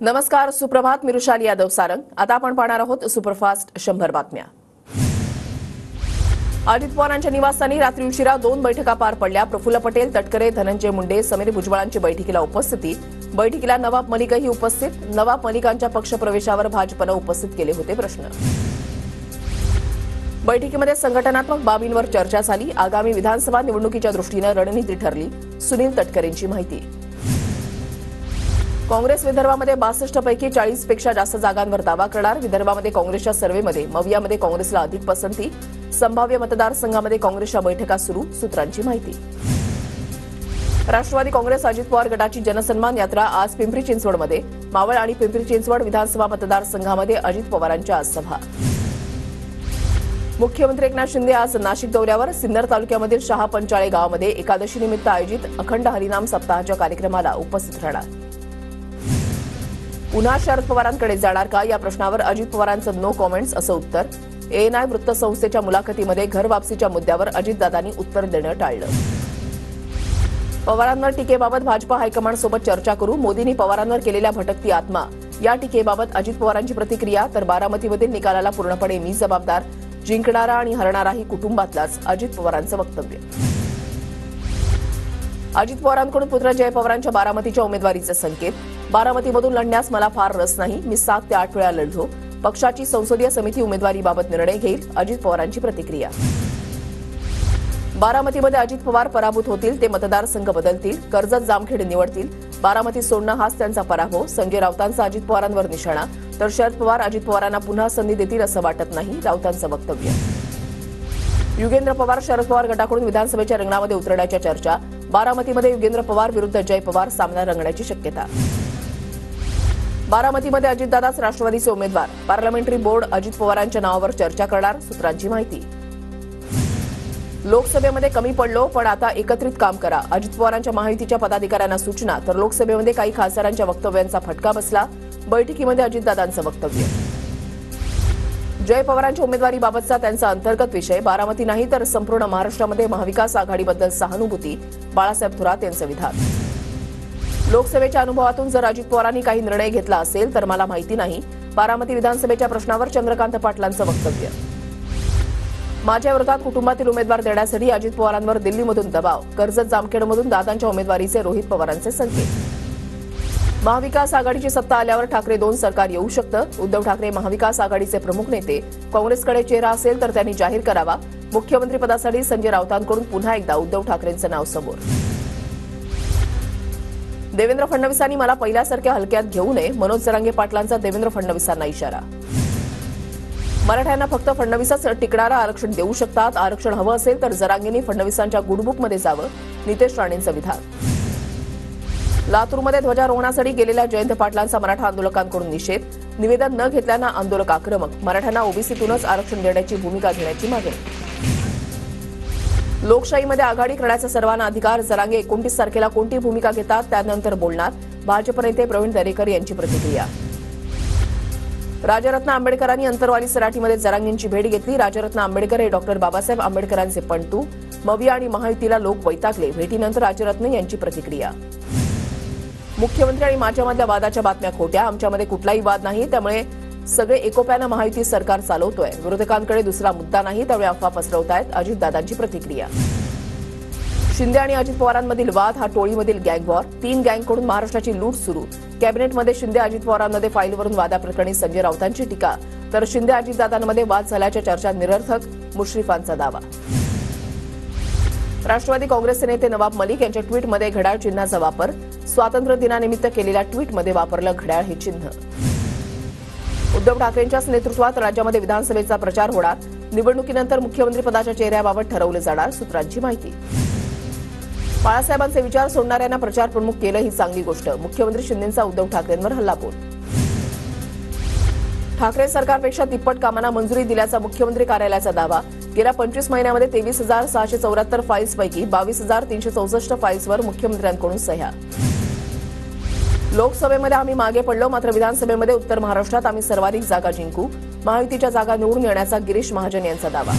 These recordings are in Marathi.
नमस्कार, सुप्रभात. मी रुशाली यादव सारंग. आता आपण पाहणार आहोत सुपरफास्ट 100 बातम्या. अजित पवारांच्या निवासस्थानी रात्री उशिरा 2 बैठका पार पडल्या. प्रफुल्ल पटेल, तटकरे, धनंजय मुंडे, समीर भुजबळांची बैठकीला उपस्थिती. बैठकीला नवाब मलिकही उपस्थित. नवाब मलिकांच्या पक्षप्रवेशावर भाजपनं उपस्थित केले होते प्रश्न. बैठकीमध्ये संघटनात्मक बाबींवर चर्चा झाली. आगामी विधानसभा निवडणुकीच्या दृष्टीनं रणनीती ठरली. सुनील तटकरेंची माहिती. काँग्रेस विदर्भामध्ये 62 पैकी 40 पेक्षा जास्त जागांवर दावा करणार. विदर्भामध्ये काँग्रेसच्या सर्व्हेमध्ये मवियामध्ये काँग्रेसला अधिक पसंती. संभाव्य मतदारसंघामध्ये काँग्रेसच्या बैठका सुरू. सूत्रांची माहिती. राष्ट्रवादी काँग्रेस अजित पवार गटाची जनसन्मान यात्रा आज पिंपरी चिंचवडमध्ये. मावळ आणि पिंपरी चिंचवड विधानसभा मतदारसंघामध्ये अजित पवारांच्या आज सभा. मुख्यमंत्री एकनाथ शिंदे आज नाशिक दौऱ्यावर. सिन्नर तालुक्यामधील शहापंचाळे गावामध्ये एकादशीनिमित्त आयोजित अखंड हरिनाम सप्ताहाच्या कार्यक्रमाला उपस्थित राहणार. पुन्हा शरद पवारांकडे जाणार का या प्रश्नावर अजित पवारांचं नो कॉमेंट्स असं उत्तर. एएनआय वृत्तसंस्थेच्या मुलाखतीमध्ये घर वापसीच्या मुद्द्यावर अजितदादांनी उत्तर देणं टाळलं. पवारांवर टीकेबाबत भाजप हायकमांडसोबत चर्चा करू. मोदींनी पवारांवर केलेल्या भटकती आत्मा या टीकेबाबत अजित पवारांची प्रतिक्रिया. तर बारामतीमधील निकालाला पूर्णपणे मी जबाबदार. जिंकणारा आणि हरणाराही कुटुंबातलाच अजित पवारांचं वक्तव्य. अजित पवारांकडून पुत्र जय पवारांच्या बारामतीच्या उमेदवारीचे संकेत. बारामतीमधून लढण्यास मला फार रस नाही. मी 7 ते 8 वेळा लढलो. पक्षाची संसदीय समिती उमेदवारीबाबत निर्णय घेईल. अजित पवारांची प्रतिक्रिया. बारामतीमध्ये अजित पवार पराभूत होतील. ते मतदारसंघ बदलतील. कर्जत जामखेड निवडतील. बारामती सोडणं हाच त्यांचा पराभव. संजय राऊतांचा अजित पवारांवर निशाणा. तर शरद पवार अजित पवारांना पुन्हा संधी देतील असं वाटत नाही. राऊतांचं वक्तव्य. युगेंद्र पवार शरद पवार गटाकडून विधानसभेच्या रिंगणामध्ये उतरण्याच्या चर्चा. बारामतीमध्ये युगेंद्र पवार विरुद्ध जय पवार सामना रंगण्याची शक्यता. बारामतीमध्ये अजितदादाच राष्ट्रवादीचे उमेदवार. पार्लमेंटरी बोर्ड अजित पवारांच्या नावावर चर्चा करणार. सूत्रांची माहिती. लोकसभेमध्ये कमी पडलो, पण आता एकत्रित काम करा. अजित पवारांच्या महायुतीच्या पदाधिकाऱ्यांना सूचना. तर लोकसभेमध्ये काही खासदारांच्या वक्तव्यांचा फटका बसला. बैठकीमध्ये अजितदादांचं वक्तव्य. जय पवारांच्या उमेदवारीबाबतचा त्यांचा अंतर्गत विषय. बारामती नाही तर संपूर्ण महाराष्ट्रामध्ये महाविकास आघाडीबद्दल सहानुभूती. बाळासाहेब थोरात यांचं विधान. लोकसभेच्या अनुभवातून जर अजित पवारांनी काही निर्णय घेतला असेल तर मला माहिती नाही. बारामती विधानसभेच्या प्रश्नावर चंद्रकांत पाटलांचं वक्तव्य. माझ्या विरोधात कुटुंबातील उमेदवार देण्यासाठी अजित पवारांवर दिल्लीमधून दबाव. कर्जत जामखेडमधून दादांच्या उमेदवारीचे रोहित पवारांचे संकेत. महाविकास आघाडीची सत्ता आल्यावर ठाकरे 2 सरकार येऊ शकतं. उद्धव ठाकरे महाविकास आघाडीचे प्रमुख नेते. काँग्रेसकडे चेहरा असेल तर त्यांनी जाहीर करावा. मुख्यमंत्रीपदासाठी संजय राऊतांकडून पुन्हा एकदा उद्धव ठाकरेंचं नाव समोर. देवेंद्र फडणवीसांनी मला पहिल्यासारख्या हलक्यात घेऊ नये. मनोज जरांगे पाटलांचा देवेंद्र फडणवीसांना इशारा. मराठ्यांना फक्त फडणवीसच टिकणारं आरक्षण देऊ शकतात. आरक्षण हवं असेल तर जरांगेंनी फडणवीसांच्या गुडबुकमध्ये जावं. नितेश राणेंचं विधान. लातूरमध्ये ध्वजारोहणासाठी गेलेल्या जयंत पाटलांचा मराठा आंदोलकांकडून निषेध. निवेदन न घेतल्यानं आंदोलक आक्रमक. मराठ्यांना ओबीसीतूनच आरक्षण देण्याची भूमिका घेण्याची मागणी. लोकशाहीमध्ये आघाडी करण्याचा सर्वांना अधिकार. जरांगे 29 तारखेला कोणती भूमिका घेतात त्यानंतर बोलणार. भाजप नेते प्रवीण दरेकर यांची प्रतिक्रिया. राजरत्न आंबेडकरांनी अंतरवाली सराटीमध्ये जरांगेंची भेट घेतली. राजरत्न आंबेडकर हे डॉक्टर बाबासाहेब आंबेडकरांचे पणतू. मविया आणि महायुतीला लोक वैतागले. भेटीनंतर राजरत्न यांची प्रतिक्रिया. मुख्यमंत्री आणि माझ्यामधल्या वादाच्या बातम्या खोट्या. आमच्यामध्ये कुठलाही वाद नाही. त्यामुळे सगळे एकोप्यानं महायुती सरकार चालवतोय. विरोधकांकडे दुसरा मुद्दा नाही. त्यामुळे अफवा पसरवतायत. अजितदादांची प्रतिक्रिया. शिंदे आणि अजित पवारांमधील वाद हा टोळीमधील गँग वॉर. 3 गँगकडून महाराष्ट्राची लूट सुरू. कॅबिनेटमध्ये शिंदे अजित पवारांमध्ये फाईलवरून वादाप्रकरणी संजय राऊतांची टीका. तर शिंदे अजितदादांमध्ये वाद झाल्याच्या चर्चा निरर्थक. मुश्रीफांचा दावा. राष्ट्रवादी काँग्रेसचे नेते नवाब मलिक यांच्या ट्विटमध्ये घड्याळ चिन्हाचा वापर. स्वातंत्र्य दिनानिमित्त केलेल्या ट्विटमध्ये वापरलं घड्याळ हे चिन्ह. उद्धव ठाकरेंच्याच नेतृत्वात राज्यामध्ये विधानसभेचा प्रचार होणार. निवडणुकीनंतर मुख्यमंत्रीपदाच्या चेहऱ्याबाबत ठरवलं जाणार. सूत्रांची माहिती. बाळासाहेबांचे विचार सोडणाऱ्यांना प्रचार प्रमुख केलं ही चांगली गोष्ट. मुख्यमंत्री शिंदेंचा उद्धव ठाकरेंवर हल्लाबोल. ठाकरे सरकारपेक्षा तिप्पट कामांना मंजुरी दिल्याचा मुख्यमंत्री कार्यालयाचा दावा. गेल्या 25 महिन्यामध्ये 23,674 फाईल्सपैकी 22,364 फाईल्सवर मुख्यमंत्र्यांकडून सह्या. लोकसभेमध्ये आम्ही मागे पडलो, मात्र विधानसभेमध्ये उत्तर महाराष्ट्रात आम्ही सर्वाधिक जागा जिंकू. महायुतीच्या जागा निवडून येण्याचा गिरीश महाजन यांचा दावा.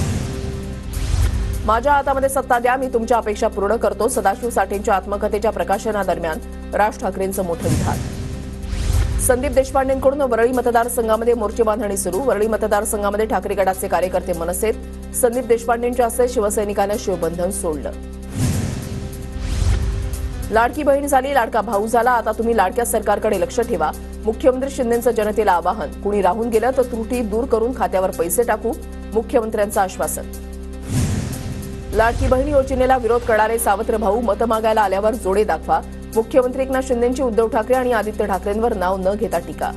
माझ्या हातामध्ये सत्ता द्या, मी तुमच्या अपेक्षा पूर्ण करतो. सदाशिव साठेंच्या आत्मकथेच्या प्रकाशनादरम्यान राज ठाकरेंचं मोठं विधान. संदीप देशपांडेंकडून वरळी मतदारसंघामध्ये मोर्चे बांधणी सुरू. वरळी मतदारसंघामध्ये ठाकरे गटाचे कार्यकर्ते मनसेत. संदीप देशपांडेंच्या हस्ते शिवसैनिकांना शिवबंधन सोडलं. लाडकी बहीण झाली, लाडका भाऊ झाला, आता तुम्ही लाडक्या सरकारकडे लक्ष ठेवा. मुख्यमंत्री शिंदेंचं जनतेला आवाहन. कुणी राहून गेलं तर त्रुटी दूर करून खात्यावर पैसे टाकू, मुख्यमंत्र्यांचं आश्वासन. लाडकी बहीण योजनेला विरोध करणारे सावत्र भाऊ मतं मागायला आल्यावर जोडे दाखवा. मुख्यमंत्री एकनाथ शिंदेंची उद्धव ठाकरे आणि आदित्य ठाकरेंवर नाव न घेता टीका.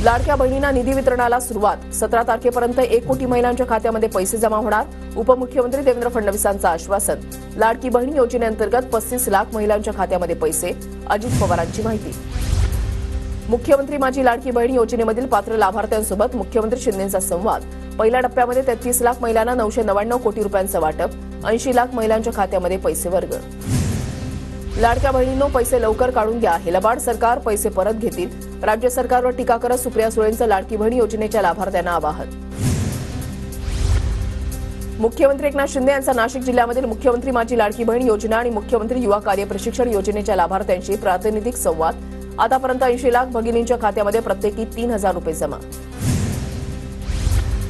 लाडक्या बहिणींना निधी वितरणाला सुरुवात. 17 तारखेपर्यंत 1 कोटी महिलांच्या खात्यामध्ये पैसे जमा होणार. उपमुख्यमंत्री देवेंद्र फडणवीसांचं आश्वासन. लाडकी बहीण योजनेअंतर्गत 35 लाख महिलांच्या खात्यामध्ये पैसे. अजित पवारांची माहिती. मुख्यमंत्री माझी लाडकी बहीण योजनेमधील पात्र लाभार्थ्यांसोबत मुख्यमंत्री शिंदेंचा संवाद. पहिल्या टप्प्यामध्ये 33 लाख महिलांना 999 कोटी रुपयांचं वाटप. 80 लाख महिलांच्या खात्यामध्ये पैसे वर्ग. लाडक्या बहिणींनो, पैसे लवकर काढून द्या. हे लबाड सरकार पैसे परत घेतील. राज्य सरकारवर टीका करत सुप्रिया सुळेंचं लाडकी बहीण योजनेच्या लाभार्थ्यांना आवाहन. मुख्यमंत्री एकनाथ शिंदे यांचा नाशिक जिल्ह्यामधील मुख्यमंत्री माझी लाडकी बहीण योजना आणि मुख्यमंत्री युवा कार्य प्रशिक्षण योजनेच्या लाभार्थ्यांशी प्रातिनिधिक संवाद. आतापर्यंत 80 लाख भगिनींच्या खात्यामध्ये प्रत्येकी 3,000 रुपये जमा.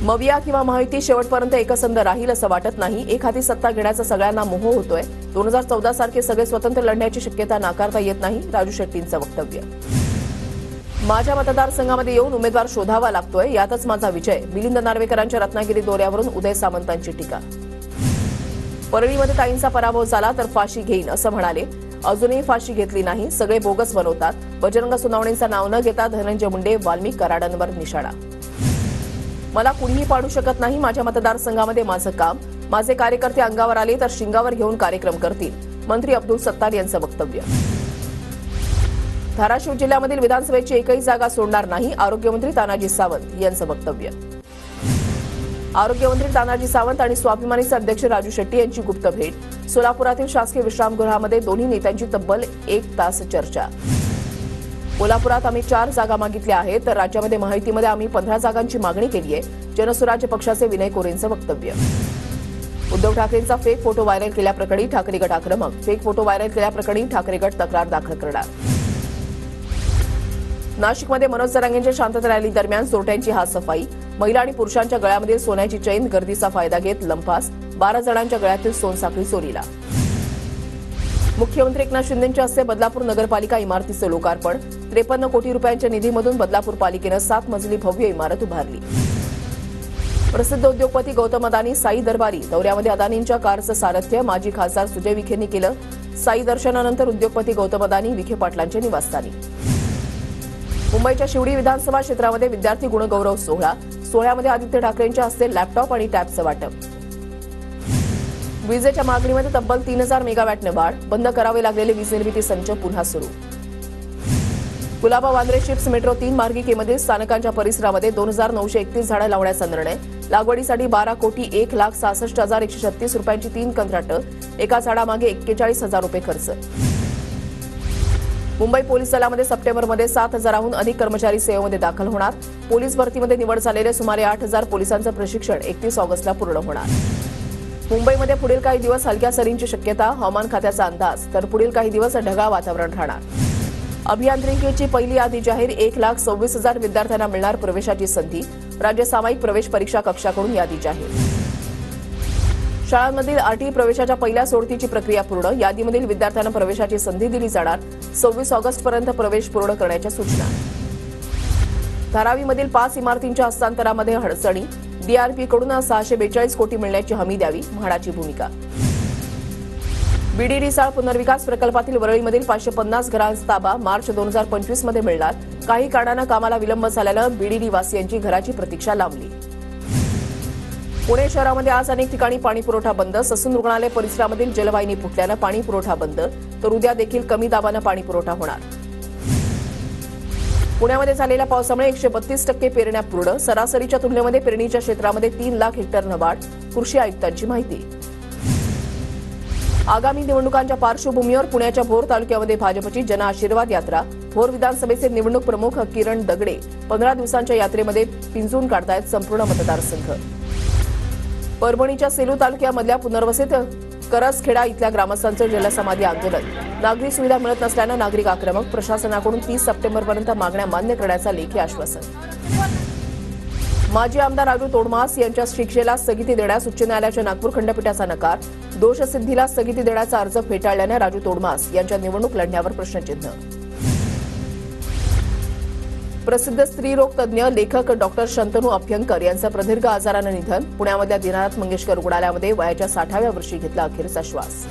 मविया किंवा महायुती शेवटपर्यंत एकसंध राहील असं वाटत नाही. एक हाती सत्ता घेण्याचा सगळ्यांना मोह होतोय. 2014 सारखे सगळे स्वतंत्र लढण्याची शक्यता नाकारता येत नाही. राजू शेट्टींचं वक्तव्य. माझ्या मतदारसंघामध्ये येऊन उमेदवार शोधावा लागतोय, यातच माझा विजय. मिलिंद नार्वेकरांच्या रत्नागिरी दौऱ्यावरून उदय सामंतांची टीका. परळीमध्ये ताईंचा पराभव झाला तर फाशी घेईन असं म्हणाले. अजूनही फाशी घेतली नाही. सगळे बोगस बनवतात. बजरंग सुनावणींचं नाव न घेता धनंजय मुंडे वाल्मिक कराडांवर निशाणा. मला कुणीही पाडू शकत नाही. माझ्या मतदारसंघामध्ये माझं काम. माझे कार्यकर्ते अंगावर आले तर शिंगावर घेऊन कार्यक्रम करतील. मंत्री अब्दुल सत्तार यांचं वक्तव्य. धाराशिव जिल्ह्यामधील विधानसभेची एकही जागा सोडणार नाही. आरोग्यमंत्री तानाजी सावंत यांचं वक्तव्य. आरोग्यमंत्री तानाजी सावंत आणि स्वाभिमानीचे अध्यक्ष राजू शेट्टी यांची गुप्त भेट. सोलापुरातील शासकीय विश्रामगृहामध्ये दोन्ही नेत्यांची तब्बल 1 तास चर्चा. कोल्हापुरात आम्ही 4 जागा मागितल्या आहेत तर राज्यामध्ये महायुतीमध्ये आम्ही 15 जागांची मागणी केली आहे. जनसुराज्य पक्षाचे विनय कोरेंचं वक्तव्य. उद्धव ठाकरेंचा फेक फोटो व्हायरल केल्याप्रकरणी ठाकरे गट आक्रमक. फेक फोटो व्हायरल केल्याप्रकरणी ठाकरे गट तक्रार दाखल करणार. नाशिकमध्ये मनोज जरांगेंच्या शांतता रॅली दरम्यान चोरट्यांची हातसफाई. महिला आणि पुरुषांच्या गळ्यामध्ये सोन्याची चैन. गर्दीचा फायदा घेत लंपास. 12 जणांच्या गळ्यातील सोनसाखळी चोरीला. मुख्यमंत्री एकनाथ शिंदेंच्या हस्ते बदलापूर नगरपालिका इमारतीचं लोकार्पण. 53 कोटी रुपयांच्या निधीमधून बदलापूर पालिकेनं 7 मजली भव्य इमारत उभारली. प्रसिद्ध उद्योगपती गौतम अदानी साई दरबारी दौऱ्यामध्ये अदानींच्या कारचं सारथ्य. माजी खासदार सुजय विखेंनी केलं. साई दर्शनानंतर उद्योगपती गौतम अदानी विखे पाटलांच्या निवासस्थानी. मुंबईच्या शिवडी विधानसभा क्षेत्रामध्ये विद्यार्थी गुणगौरव सोहळा. सोहळ्यामध्ये आदित्य ठाकरेंच्या हस्ते लॅपटॉप आणि टॅबचं वाटप. विजेच्या मागणीमध्ये तब्बल 3,000 मेगावॅटने वाढ. बंद करावे लागलेले वीज निर्मिती संच पुन्हा सुरू. कुलाबा वांद्रे चिप्स मेट्रो 3 मार्गिकेमध्ये स्थानकांच्या परिसरामध्ये 2,931 झाडं लावण्याचा निर्णय. लागवडीसाठी 12 कोटी 1,66,136 रुपयांची 3 कंत्राटं. एका झाडामागे 41,000 रुपये खर्च. मुंबई पोलीस दलामध्ये सप्टेंबरमध्ये 7,000हून अधिक कर्मचारी सेवेमध्ये दाखल होणार. पोलीस भरतीमध्ये निवड झालेले सुमारे 8,000 पोलिसांचं प्रशिक्षण 31 ऑगस्टला पूर्ण होणार. मुंबईमध्ये पुढील काही दिवस हलक्या सरींची शक्यता. हवामान खात्याचा अंदाज. तर पुढील काही दिवस ढगाळ वातावरण राहणार. अभियांत्रिकीची पहिली यादी जाहीर. 1,26,000 विद्यार्थ्यांना मिळणार प्रवेशाची संधी. राज्य सामायिक प्रवेश परीक्षा कक्षाकडून यादी जाहीर. शाळांमधील आरटी प्रवेशाच्या पहिल्या सोडतीची प्रक्रिया पूर्ण. यादीमधील विद्यार्थ्यांना प्रवेशाची संधी दिली जाणार. 26 ऑगस्टपर्यंत प्रवेश पूर्ण करण्याच्या सूचना. धारावीमधील 5 इमारतींच्या हस्तांतरामध्ये अडचणी. डीआरपीकडून 642 कोटी मिळण्याची हमी द्यावी. म्हाडाची भूमिका. बीडी रिसाळ पुनर्विकास प्रकल्पातील वरळीमधील 550 घरांचा ताबा मार्च 2025 मध्ये मिळणार. काही कारणानं कामाला विलंब झाल्यानं बीडीडी वासियांची घराची प्रतीक्षा लांबली. पुणे शहरामध्ये आज अनेक ठिकाणी पाणीपुरवठा बंद. ससून रुग्णालय परिसरामधील जलवाहिनी फुटल्यानं पाणीपुरवठा बंद. तर उद्या देखील कमी दाबानं पाणीपुरवठा होणार. पुण्यामध्ये झालेल्या पावसामुळे 132% पेरण्या पूर्ण. सरासरीच्या तुलनेमध्ये पेरणीच्या क्षेत्रामध्ये 3 लाख हेक्टरनं वाढ. कृषी आयुक्तांची माहिती. आगामी निवडणुकांच्या पार्श्वभूमीवर पुण्याच्या भोर तालुक्यामध्ये भाजपची जनआशीर्वाद यात्रा. भोर विधानसभेचे निवडणूक प्रमुख किरण दगडे 15 दिवसांच्या यात्रेमध्ये पिंजून काढतायत संपूर्ण मतदारसंघ. परभणीच्या सेलू तालुक्यामधल्या पुनर्वसित करसखेडा इथल्या ग्रामस्थांचे जलसमाधी आंदोलन. नागरी सुविधा मिळत नसल्यानं नागरिक आक्रमक. प्रशासनाकडून 30 सप्टेंबरपर्यंत मागण्या मान्य करण्याचं लेखी आश्वासन. माजी आमदार राजू तोडमास यांच्या शिक्षेला स्थगिती देण्यास उच्च न्यायालयाच्या नागपूर खंडपीठाचा नकार. दोषसिद्धीला स्थगिती देण्याचा अर्ज फेटाळल्याने राजू तोडमास यांच्या निवडणूक लढण्यावर प्रश्नचिन्ह. प्रसिद्ध स्त्रीरोग तज्ज्ञ लेखक डॉक्टर शंतनू अभ्यंकर यांचं प्रदीर्घ आजारानं निधन. पुण्यामधल्या दीनानाथ मंगेशकर रुग्णालयामध्ये वयाच्या 60व्या वर्षी घेतला अखेरचा श्वास.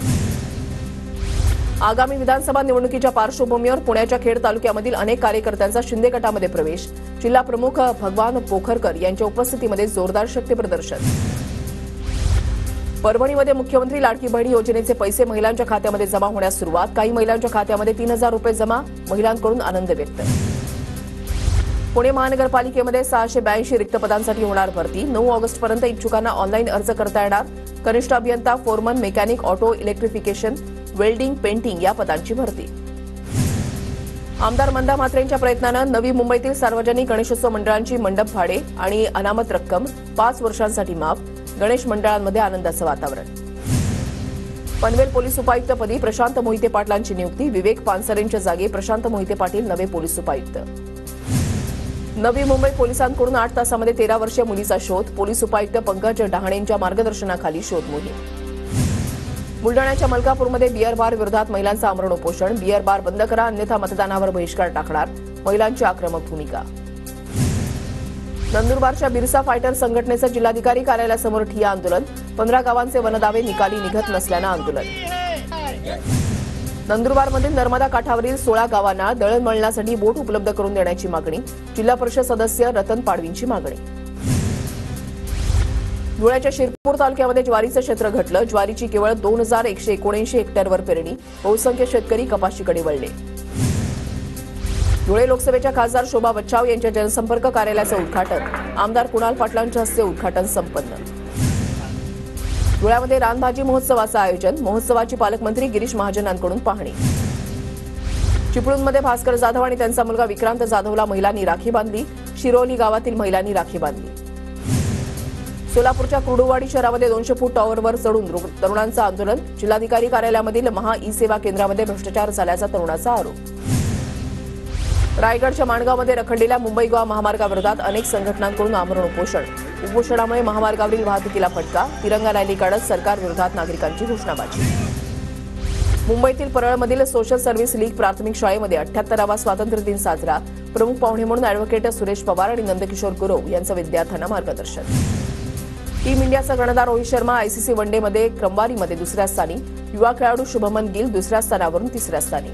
आगामी विधानसभा निवडणुकीच्या पार्श्वभूमीवर पुण्याच्या खेड तालुक्यामधील अनेक कार्यकर्त्यांचा शिंदे गटामध्ये प्रवेश. जिल्हा प्रमुख भगवान पोखरकर यांच्या उपस्थितीमध्ये जोरदार शक्ती प्रदर्शन. परभणीमध्ये मुख्यमंत्री लाडकी बहीण योजनेचे पैसे महिलांच्या खात्यामध्ये जमा होण्यास सुरुवात. काही महिलांच्या खात्यामध्ये 3000 रुपये जमा. महिलांकडून आनंद व्यक्त. पुणे महानगरपालिकेमध्ये 682 रिक्त पदांसाठी होणार भरती. 9 ऑगस्टपर्यंत इच्छुकांना ऑनलाईन अर्ज करता येणार. कनिष्ठ अभियंता, Foreman, mechanic, auto, electrification, welding, painting या पदांची भरती. आमदार मंदा म्हात्रेंच्या प्रयत्नानं नवी मुंबईतील सार्वजनिक गणेशोत्सव मंडळांची मंडप भाडे आणि अनामत रक्कम 5 वर्षांसाठी माफ. गणेश मंडळांमध्ये आनंदाचं वातावरण. पनवेल पोलीस उपायुक्तपदी प्रशांत मोहिते पाटलांची नियुक्ती. विवेक पानसरेंच्या जागी प्रशांत मोहिते पाटील नवे पोलीस उपायुक्त. नवी मुंबई पोलिसांकडून 8 तासामध्ये 13 वर्षीय मुलीचा शोध. पोलीस उपायुक्त पंकज डहाणेंच्या मार्गदर्शनाखाली शोध मोहीम. बुलडाण्याच्या मलकापूरमध्ये बिअर बार विरोधात महिलांचं आमरण उपोषण. बिअर बार बंद करा अन्यथा मतदानावर बहिष्कार टाकणार. महिलांची आक्रमक भूमिका. नंदुरबारच्या बिरसा फायटर संघटनेचं जिल्हाधिकारी कार्यालयासमोर ठिय्या आंदोलन. 15 गावांचे वनदावे निकाली निघत नसल्यानं आंदोलन. नंदुरबारमधील नर्मदा काठावरील 16 गावांना दळणवळणासाठी बोट उपलब्ध करून देण्याची मागणी. जिल्हा परिषद सदस्य रतन पाडवींची मागणी. धुळ्याच्या शिरपूर तालुक्यामध्ये ज्वारीचं क्षेत्र घटलं. ज्वारीची केवळ 2179 हेक्टरवर पेरणी. बहुसंख्य शेतकरी कपाशीकडे वळले. धुळे लोकसभेच्या खासदार शोभा बच्चाव यांच्या जनसंपर्क कार्यालयाचं उद्घाटन. आमदार कुणाल पाटलांच्या हस्ते उद्घाटन संपन्न. धुळ्यामध्ये रानभाजी महोत्सवाचं आयोजन. महोत्सवाची पालकमंत्री गिरीश महाजनांकडून पाहणी. चिपळूणमध्ये भास्कर जाधव आणि त्यांचा मुलगा विक्रांत जाधवला महिलांनी राखी बांधली. शिरोली गावातील महिलांनी राखी बांधली. सोलापूरच्या कुर्डुवाडी शहरामध्ये 200 फूट टॉवरवर चढून तरुणांचं आंदोलन. जिल्हाधिकारी कार्यालयामधील महा ई सेवा केंद्रामध्ये भ्रष्टाचार झाल्याचा तरुणाचा आरोप. रायगडच्या माणगावमध्ये रखडलेल्या मुंबई गोवा महामार्गाविरोधात अनेक संघटनांकडून आमरण उपोषण. उपोषणामुळे महामार्गावरील वाहतुकीला फटका. तिरंगा रॅली काढत सरकारविरोधात नागरिकांची घोषणाबाजी. मुंबईतील परळमधील सोशल सर्व्हिस लीग प्राथमिक शाळेमध्ये 78वा स्वातंत्र्य दिन साजरा. प्रमुख पाहुणे म्हणून अॅडव्होकेट सुरेश पवार आणि नंदकिशोर गुरव यांचं विद्यार्थ्यांना मार्गदर्शन. टीम इंडियाचा कर्णधार रोहित शर्मा आयसीसी वनडेमध्ये क्रमवारीमध्ये 2ऱ्या स्थानी. युवा खेळाडू शुभमन गिल 2ऱ्या स्थानावरून 3ऱ्या स्थानी.